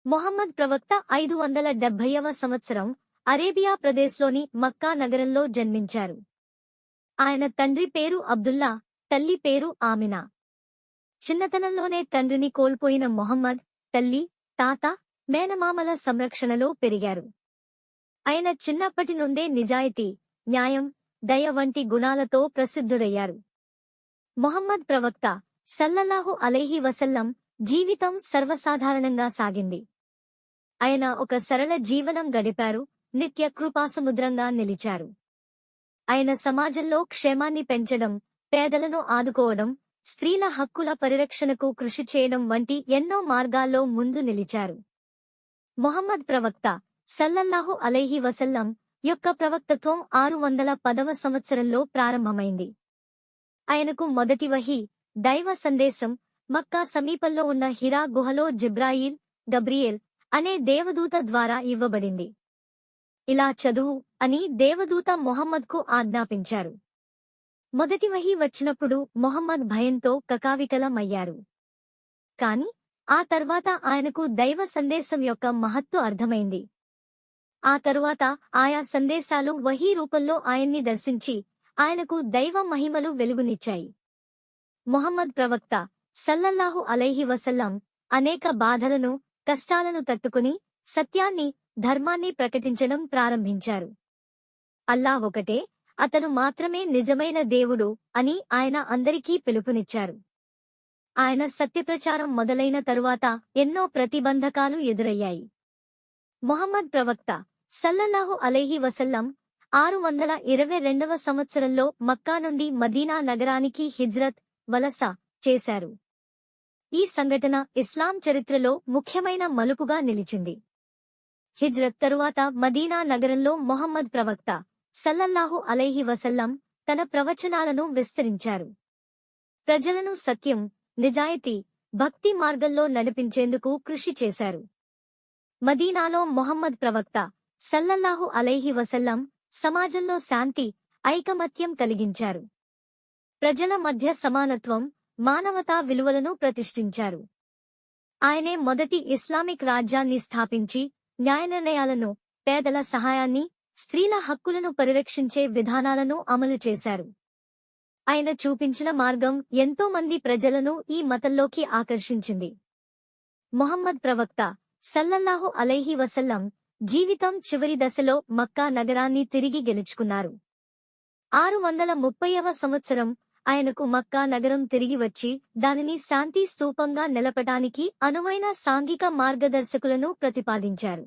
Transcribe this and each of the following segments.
మొహమ్మద్ ప్రవక్త 570వ సంవత్సరం అరేబియా ప్రదేశ్లోని మక్కా నగరంలో జన్మించారు. ఆయన తండ్రి పేరు అబ్దుల్లా, తల్లి పేరు ఆమినా. చిన్నతనంలోనే తండ్రిని కోల్పోయిన మొహమ్మద్ తల్లి, తాత, మేనమామల సంరక్షణలో పెరిగారు. ఆయన చిన్నప్పటి నుండే నిజాయితీ, న్యాయం, దయ వంటి గుణాలతో ప్రసిద్ధుడయ్యారు. మొహమ్మద్ ప్రవక్త సల్లల్లాహు అలైహి వసల్లం జీవితం సర్వసాధారణంగా సాగింది. ఆయన ఒక సరళ జీవనం గడిపారు, నిత్య కృపాసముద్రంగా నిలిచారు. ఆయన సమాజంలో క్షేమాన్ని పెంచడం, పేదలను ఆదుకోవడం, స్త్రీల హక్కుల పరిరక్షణకు కృషి చేయడం వంటి ఎన్నో మార్గాల్లో ముందు నిలిచారు. మొహమ్మద్ ప్రవక్త సల్లల్లాహు అలైహి వసల్లం యొక్క ప్రవక్తత్వం 610వ సంవత్సరంలో ప్రారంభమైంది. ఆయనకు మొదటి వహీ, దైవ సందేశం మక్కా సమీపంలో ఉన్న హిరా గుహలో గబ్రియేల్ అనే దేవదూత ద్వారా ఇవ్వబడింది. ఇలా చదువు అని దేవదూత మొహమ్మద్కు ఆజ్ఞాపించారు. మొదటి వహీ వచ్చినప్పుడు మొహమ్మద్ భయంతో కకావికలమయ్యారు. కాని ఆ తర్వాత ఆయనకు దైవ సందేశం యొక్క మహత్తు అర్థమైంది. ఆ తరువాత ఆయా సందేశాలు వహీ రూపంలో ఆయన్ని దర్శించి ఆయనకు దైవ మహిమలు వెలుగునిచ్చాయి. మొహమ్మద్ ప్రవక్త సల్లల్లాహు అలైహి వసల్లం అనేక బాధలను, కష్టాలను తట్టుకుని సత్యాన్ని, ధర్మాన్ని ప్రకటించడం ప్రారంభించారు. అల్లా ఒకటే, అతను మాత్రమే నిజమైన దేవుడు అని ఆయన అందరికీ పిలుపునిచ్చారు. ఆయన సత్యప్రచారం మొదలైన తరువాత ఎన్నో ప్రతిబంధకాలు ఎదురయ్యాయి. మొహమ్మద్ ప్రవక్త సల్లల్లాహు అలైహి వసల్లం 622వ సంవత్సరంలో మక్కా నుండి మదీనా నగరానికి హిజ్రత్, వలస చేశారు. ఈ సంఘటన ఇస్లాం చరిత్రలో ముఖ్యమైన మలుపుగా నిలిచింది. హిజ్రత్ తరువాత మదీనా నగరంలో మొహమ్మద్ ప్రవక్త సల్లల్లాహు అలైహి వసల్లం తన ప్రవచనాలను విస్తరించారు. ప్రజలను సత్యం, నిజాయితీ, భక్తి మార్గంలో నడిపించేందుకు కృషి చేశారు. మదీనాలో మొహమ్మద్ ప్రవక్త సల్లల్లాహు అలైహి వసల్లం సమాజంలో శాంతి, ఐకమత్యం కలిగించారు. ప్రజల మధ్య సమానత్వం, మానవతా విలువలను ప్రతిష్ఠించారు. ఆయనే మొదటి ఇస్లామిక్ రాజ్యాన్ని స్థాపించి న్యాయనిర్ణయాలను, పేదల సహాయాన్ని, స్త్రీల హక్కులను పరిరక్షించే విధానాలను అమలు చేశారు. ఆయన చూపించిన మార్గం ఎంతో మంది ప్రజలను ఈ మతంలోకి ఆకర్షించింది. మొహమ్మద్ ప్రవక్త సల్లల్లాహు అలైహి వసల్లం జీవితం చివరి దశలో మక్కా నగరాన్ని తిరిగి గెలుచుకున్నారు. 630వ సంవత్సరం ఆయనకు మక్కా నగరం తిరిగి వచ్చి దానిని శాంతి స్తూపంగా నిలపటానికి అనువైన సాంఘిక మార్గదర్శకులను ప్రతిపాదించారు.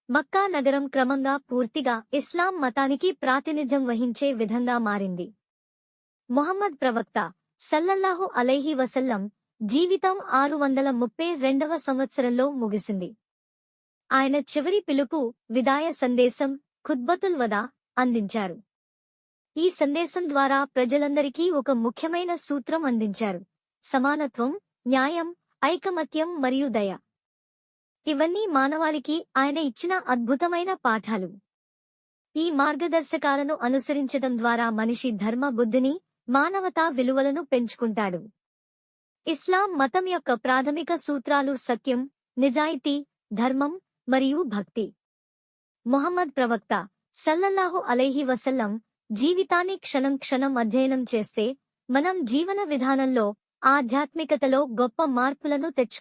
మక్కా నగరం క్రమంగా పూర్తిగా ఇస్లాం మతానికి ప్రాతినిధ్యం వహించే విధంగా మారింది. మొహమ్మద్ ప్రవక్త సల్లల్లాహు అలైహి వసల్లం జీవితం 632వ సంవత్సరంలో ముగిసింది. ఆయన చివరి పిలుపు, విదాయ సందేశం, ఖుత్బతుల్ వదా అందించారు. ఈ సందేశం ద్వారా ప్రజలందరికీ ఒక ముఖ్యమైన సూత్రం అందించారు: సమానత్వం, న్యాయం, ఐకమత్యం మరియు దయ. ఇవన్నీ మానవాళికి ఆయన ఇచ్చిన అద్భుతమైన పాఠాలు. ఈ మార్గదర్శకాలను అనుసరించడం ద్వారా మనిషి ధర్మ బుద్ధిని, మానవతా విలువలను పెంచుకుంటాడు. ఇస్లాం మతం యొక్క ప్రాథమిక సూత్రాలు సత్యం, నిజాయితీ, ధర్మం మరియు భక్తి. మొహమ్మద్ ప్రవక్త సల్లల్లాహు అలైహి వసల్లం జీవితాన్ని క్షణం క్షణం అధ్యయనం చేస్తే మనం జీవన విధానంలో, ఆధ్యాత్మికతలో గొప్ప మార్పులను తెచ్చుకోవచ్చు.